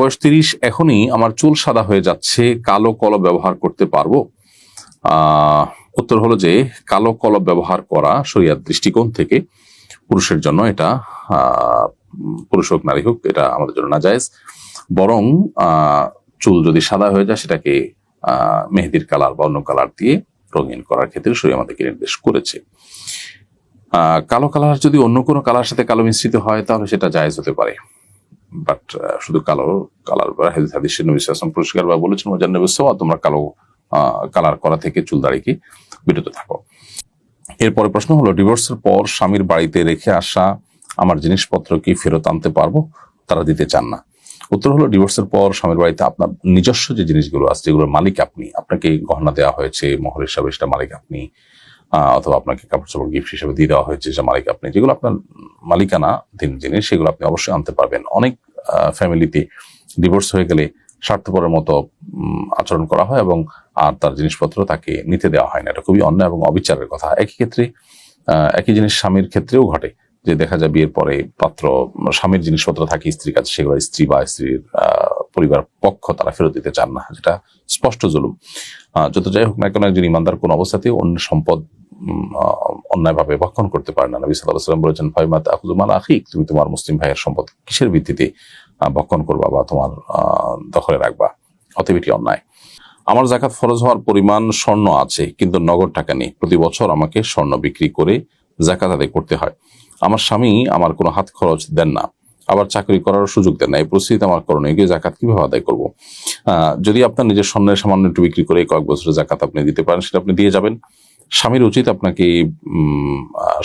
বয়স 30, এখনই আমার চুল সাদা হয়ে যাচ্ছে, কালো কলম ব্যবহার করতে পারবো? উত্তর হলো যে কালো কলম ব্যবহার করা শরীয়ত দৃষ্টিকোণ থেকে পুরুষের জন্য এটা পুরুষ হোক নারী হোক এটা আমাদের জন্য নাজায়েজ। বরং চুল যদি সাদা হয়ে যায় সেটাকে মেহেদির কালার বা অন্য কালার দিয়ে রঙিন করার ক্ষেত্রে শরীয়ত আমাদেরকে নির্দেশ করেছে। কালো কালার যদি অন্য কোনো কালার সাথে কালো মিশ্রিত হয় তাহলে সেটা জায়েজ হতে পারে, বাট শুধু কালো কালার হাদিসে নবী সাল্লাল্লাহু আলাইহি ওয়াসাল্লাম পরিষ্কার ভাবে বলেছেন তোমরা কালো কালার করা থেকে চুল দাড়িকে বিরত থাকো। এরপরে প্রশ্ন হলো, ডিভোর্সের পর স্বামীর বাড়িতে রেখে আসা আমার জিনিসপত্র কি ফেরত আনতে পারবো? তারা দিতে চান না। উত্তর হলো, ডিভোর্সের পর স্বামীর বাড়িতে আপনার নিজস্ব যে জিনিসগুলো আছে, যেগুলোর মালিক আপনি, আপনাকে গহনা দেওয়া হয়েছে মোহর হিসাবে, সেটা মালিক আপনি, অথবা আপনাকে কাপড় চাপড় গিফট হিসেবে দিয়ে দেওয়া হয়েছে যে মালিক আপনি, যেগুলো আপনার মালিকানা জিনিস সেগুলো আপনি অবশ্যই আনতে পারবেন। অনেক ফ্যামিলিতে ডিভোর্স হয়ে গেলে স্বার্থপরের মতো আচরণ করা হয় এবং আর তার জিনিসপত্র তাকে নিতে দেওয়া হয় না। এটা খুবই অন্যায় এবং অবিচারের কথা। একই ক্ষেত্রে একই জিনিস স্বামীর ক্ষেত্রেও ঘটে, যে দেখা যায় বিয়ের পরে পাত্র স্বামীর জিনিসপত্র থাকে স্ত্রীর কাছে, সেগুলো স্ত্রী বা স্ত্রীর পরিবার পক্ষ তারা ফেরত দিতে চান না, যেটা স্পষ্ট জুলুম। যত যাই হোক না কেন, একজন ইমানদার কোন অবস্থাতেই অন্য সম্পদ অন্যায়ভাবে ভক্ষণ করতে পারে না। নবী সাল্লাল্লাহু আলাইহি ওয়াসাল্লাম বলেছেন, ফাইমা তাখুযু মাল আখিক, তুমি তোমার মুসলিম ভাইয়ের সম্পদ কিসের ভিত্তিতে ভক্ষণ করবা বা তোমার দখলে রাখবা? অতএব এটি অন্যায়। আমার যাকাত ফরজ হওয়ার পরিমাণ স্বর্ণ আছে, কিন্তু নগদ টাকা নেই। প্রতি বছর আমাকে স্বর্ণ বিক্রি করে যাকাত আদায় করতে হয়। আমার স্বামী আমার কোনো হাত খরচ দেন না, আবার চাকরি করার সুযোগ দেন না। এই পরিস্থিতি আমার করণীয় কি? যাকাত কিভাবে আদায় করবো? যদি আপনার নিজের স্বর্ণের সামান্য একটু বিক্রি করে কয়েক বছরের যাকাত আপনি দিতে পারেন, সেটা আপনি দিয়ে যাবেন। স্বামীর উচিত আপনাকে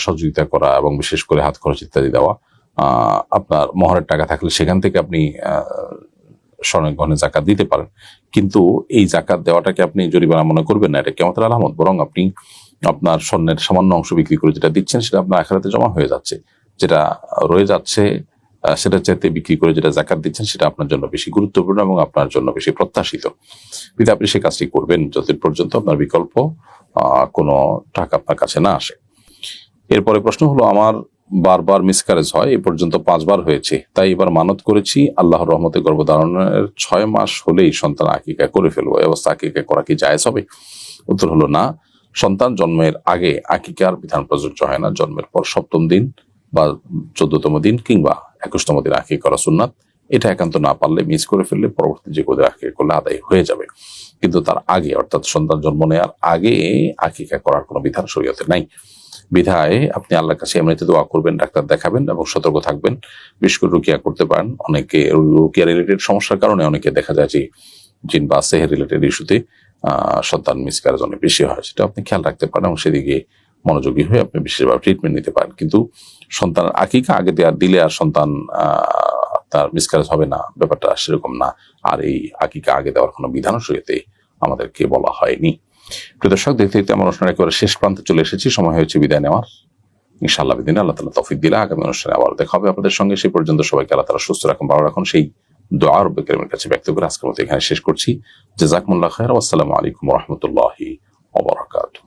সহযোগিতা করা এবং বিশেষ করে হাত খরচ ইত্যাদি দেওয়া। আপনার মোহরের টাকা থাকলে সেখান থেকে আপনি স্বর্ণের গহনে যাকাত দিতে পারেন, কিন্তু এই যাকাত দেওয়াটাকে আপনি জরিমানা মনে করবেন না, এটা কিয়ামতের আলামত। বরং আপনি আপনার স্বর্ণের সামান্য অংশ বিক্রি করে যেটা দিচ্ছেন সেটা আপনার আখিরাতে জমা হয়ে যাচ্ছে, যেটা রয়ে যাচ্ছে সেটা চাইতে বিক্রি করে যেটা যাকাত দিচ্ছেন সেটা আপনার জন্য বেশি গুরুত্বপূর্ণ এবং আপনার জন্য বেশি প্রত্যাশিত। কিন্তু আপনি সেই কাজটি করবেন যতদিন পর্যন্ত আপনার বিকল্প কোনো টাকা আপনার কাছে না আসে। এরপরে প্রশ্ন হলো, আমার বারবার মিসক্যারেজ হয়, এ পর্যন্ত 5 বার হয়েছে, তাই এবার মানত করেছি আল্লাহর রহমতে গর্ভধারণের 6 মাস হলেই সন্তান আকিকা করে ফেলবো। এই অবস্থা আকিকা করা কি জায়েজ হবে? উত্তর হলো না। সন্তান জন্মের আগে আকিকার বিধান প্রযোজ্য হয় না। জন্মের পর 7ম দিন বা 14তম দিন কিংবা 21তম দিন আকিকা করা সুন্নাত। এটা একান্ত না পারলে, মিস করে ফেললে পরবর্তী যে কোথাও আকিকা করলে আদায় হয়ে যাবে, কিন্তু তার আগে অর্থাৎ সন্তান জন্ম নেওয়ার আগে আকিকা করার কোনো বিধান শরীয়তে নাই। বিধায় আপনি আল্লাহর কাছে এমনিতে দোয়া করবেন, ডাক্তার দেখাবেন এবং সতর্ক থাকবেন। বিশেষ করে রুকিয়া করতে পারেন। অনেকে রুকিয়া রিলেটেড সমস্যার কারণে অনেকে দেখা যায় যে জিন বা সেহের রিলেটেড ইস্যুতে সন্তান মিসক্যারেজ অনেক বেশি হয়, সেটা আপনি খেয়াল রাখতে পারেন এবং সেদিকে মনোযোগী হয়ে আপনি বিশেষভাবে ট্রিটমেন্ট নিতে পারেন। কিন্তু সন্তানের আকিকা আগে দিলে আর সন্তান তার মিসক্যারেজ হবে না, ব্যাপারটা সেরকম না। আর এই আকিকা আগে দেওয়ার কোনো বিধান শরীয়তে আমাদেরকে বলা হয়নি। প্রিয় দর্শক, দেখতে দেখতে আমার অনুষ্ঠান একেবারে শেষ প্রান্তে চলে এসেছি। সময় হয়েছে বিদায় নেওয়ার। ইনশাআল্লাহ বিদিন আল্লাহ তাআলা তৌফিক দিলে আগামী অনুষ্ঠানে আবার দেখা হবে আপনাদের সঙ্গে। সেই পর্যন্ত সবাইকে আল্লাহ তাআলা সুস্থ রাখুন, ভালো রাখুন, সেই দোয়া রব্বুল কারীমের কাছে ব্যক্ত করে আজকের মতো এখানে শেষ করছি। জাযাকুমুল্লাহু খায়রান। আসসালামু আলাইকুম ওয়া রাহমাতুল্লাহি ওয়া বারাকাতুহু।